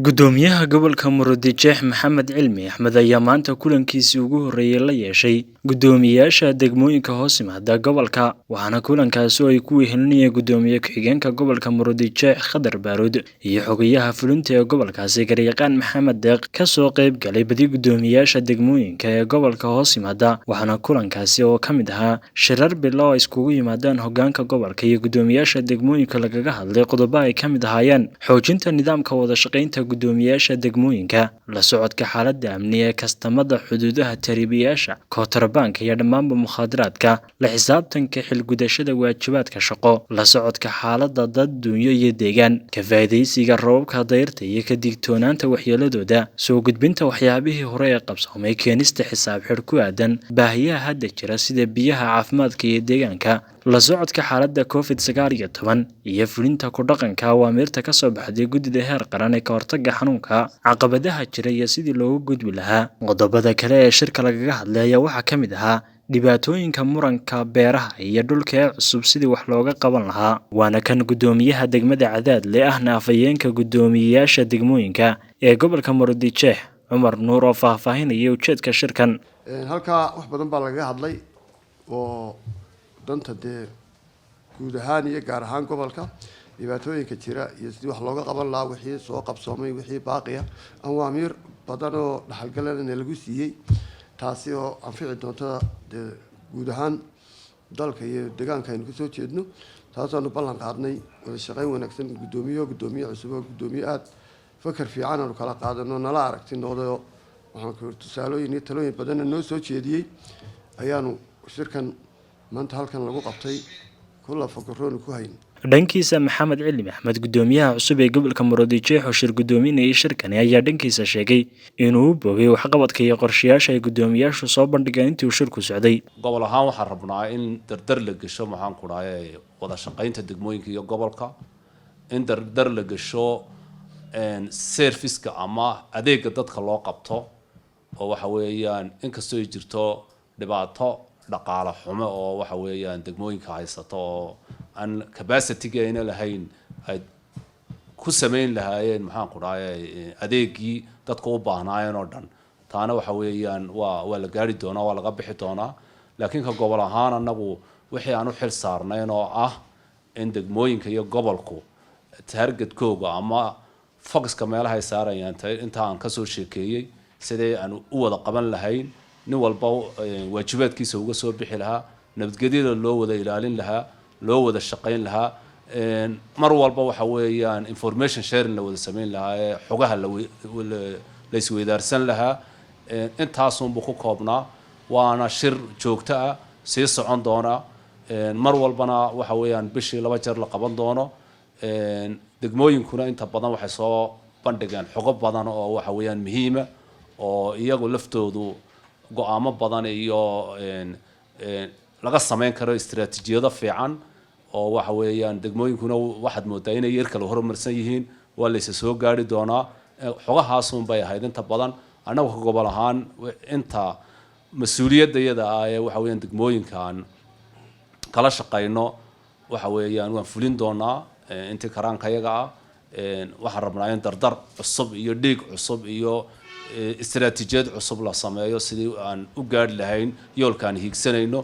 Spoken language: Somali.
gudoomiyaha gobolka Murudijeex Maxamed Cilmi Axmed ayaa maanta kulankiisii ugu horeeyay la yeeshay gudoomiyaasha degmooyinka hoos yimaada gobolka waxaana kulankaasi ay ku wehelinayeen gudoomiye ku-xigeenka gobolka Murudijeex Khadar Baaruud iyo xogayaha fulinta ee gobolkaasi Garyaqaan Maxamed Deeq ka soo qayb galay badi gudoomiyaasha degmooyinka ee gobolka hoos yimaada waxaana kulankaasi oo ka mid ahaa shirar bilow ay iskugu yimaadaan hoggaanka gobolka iyo gudoomiyaasha degmooyinka lagaga hadlay qodobo ay ka mid ahaayeen xoojinta nidaamka wada shaqaynta gudoomiyaasha degmooyinka la socodka xaaladda amni ee kastamada xuduudaha tariibiyaasha kootarbaanka iyo dhammaanba mukhaadaraadka la xisaabtanka xilgudashada waajibaadka shaqo la socodka xaaladda dad dunyo iyo deegaan ka faa'iidaysiga roobabka dayrta iyo ka digtoonaanta waxyeeladooda soo gudbinta waxyaabihii hore ee qabsoomay keenista xisaab xidh ku aadan baahiyaha hadda jira sida biyaha caafimaadka iyo deegaanka la socodka xaaladda COVID-19 iyo fulinta ku dhaqanka awaamirta ka soo baxday guddida heer qaran ee ka hortagga xanuunka caqabadaha jira iyo sidii loogu gudbi lahaa qodobada kale ee shirka lagaga hadlay ayaa waxaa ka mid ahaa dhibaatooyinka muranka beeraha iyo dhulka ee cusub sidii wax looga qaban lahaa waana kan gudoomiyaha degmada Cadaadle ahna afayeenka gudoomiyaasha degmooyinka ee gobolka Murudijeex Cumar Nuur oo faahfaahinaya ujeedka shirkan halka wax badan baa laga hadlay oo danta guud ahaan iyo gaar ahaan gobolka dhibaatooyinka jira iyo sidii wax looga qaban lahaa wixii soo qabsoomay wixii baaqiya awaamiir badan oo dhaxalgalana lagu siiyay taasi oo anfici doonta guud ahaan dalka iyo deegaanka aynu kasoo jeedno taasaanu ballan qaadnay wada shaqayn wanaagsan gudoomiye cusub oo gudoomiye aad fakar fiican aanu kala qaadano nala aragti noqday waxaan tusaalooyin iyo talooyin badanna noo soo jeediyey ayaanu shirkan maanta halkan lagu qabtay kula fakoroon ku hayn dhankiisa Maxamed Cilmi Axmed gudoomiyaha cusub ee gobolka Murudijeex oo shir gudoominayay shirkani ayaa dhankiisa sheegay inuu boogay waxqabadka iyo qorshayaasha ay gudoomiyaashu soo bandhigeen intii uu shirku socday gobol ahaan waxaan rabnaa in dardar la gasho maxaan ku dhahay wada shaqaynta degmooyinka iyo gobolka in dardar la gasho service-ka ama adeega dadka loo qabto oo waxa weeyaan inkastoo ay jirto dhibaato dhaqaale xumo oo waxa weeyaan degmooyinka haysato oo aan capacity ayna lahayn ay ku sameyn lahaayeen maxaan ku dhahay adeegii dadku u baahnaayeen oo dhan taana waxa weeyaan waa la gaari doonaa waa laga bixi doonaa laakiin ka gobol ahaan anagu wixii aan u xil saarnayn oo ah in degmooyinka iyo gobolku targetkooga ama focuska meelaha ay saarayaan inta aan ka soo sheekeeyay sidee aan u wada qaban lahayn nin walba waajibaadkiisa uga soo bixi lahaa nabadgelyada loo wada ilaalin lahaa loo wada shaqayn lahaa mar walba waxa weeyaan information sharing la wada sameyn lahaa ee xogaha la isweydaarsan lahaa intaasunbu ku koobnaa waana shir joogto ah sii socon doona mar walbana waxa weeyaan bishii 2 jeer la qaban doono degmooyinkuna inta badan waxay soo bandhigeen xogo badan oo waxa weeyaan muhiima oo iyagu laftoodu go'aamo badan iyo laga sameyn karo istiraatiijiyado fiican oo waxa weeyaan degmooyinkuna waxaad moodaa inay yar kala horumarsan yihiin waa la soo gaari doonaa xogahaas bay ahayd inta badan anagu ka gobol ahaan inta mas'uuliyadayada ee waxa weeyaan degmooyinkan kala shaqeyno waxa weeyaan waan fulin doonaa intii karaankayaga ah waxaan rabnaa in dardar cusub iyo dhiig cusub iyo istiraatiijiyad cusub la sameeyo sidii aan u gaari lahayn yoolkaan hiigsanayno